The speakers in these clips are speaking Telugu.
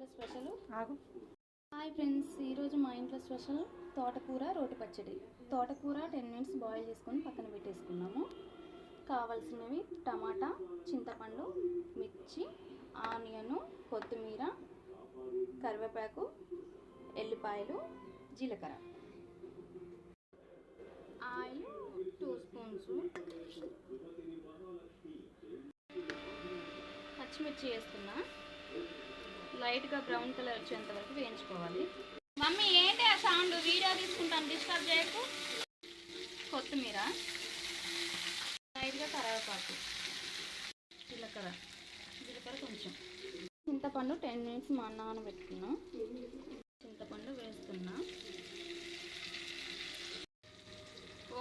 ఇంట్లో స్పెషల్ హాయ్ ఫ్రెండ్స్, ఈరోజు మా ఇంట్లో స్పెషల్ తోటకూర రోటి పచ్చడి. తోటకూర 10 మినిట్స్ బాయిల్ చేసుకొని పక్కన పెట్టేసుకున్నాము. కావాల్సినవి టమాటా, చింతపండు, మిర్చి, ఆనియన్, కొత్తిమీర, కరివేపాకు, ఎల్లిపాయలు, జీలకర్ర, ఆయిల్ 2 స్పూన్స్, పచ్చిమిర్చి వేస్తున్నా. లైట్గా బ్రౌన్ కలర్ వచ్చేంత వరకు వేయించుకోవాలి. మమ్మీ ఏంటి ఆ సౌండ్? వీడియో తీసుకుంటాను, డిస్టర్బ్ చేయకు. కొత్తిమీర, లైట్గా కరివేపాకు, జీలకర్ర కొంచెం, చింతపండు 10 మినిట్స్ నానబెట్టుకున్నా. చింతపండు వేస్తున్నా.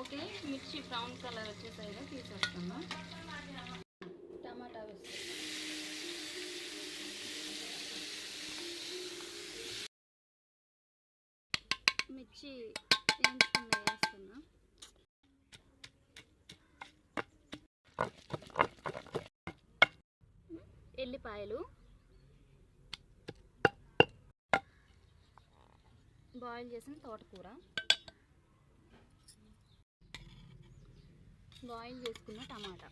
ఓకే, మిర్చి బ్రౌన్ కలర్ వచ్చేసరిగా తీసేస్తున్నా. టమాటా వేస్తున్నా. మిర్చి వేస్తున్నా. ఎల్లిపాయలు, బాయిల్ చేసిన తోటకూర, బాయిల్ చేసుకున్న టమాటా,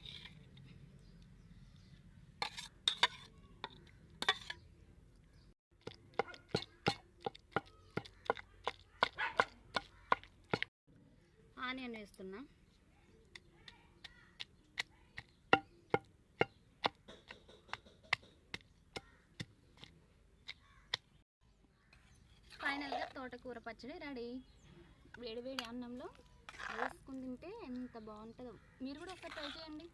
ఆనియన్ వేస్తున్నా. ఫైనల్గా తోటకూర పచ్చడి రెడీ. వేడివేడి అన్నంలో వేసుకుని తింటే ఎంత బాగుంటుందో. మీరు కూడా ఒకసారి ట్రై చేయండి.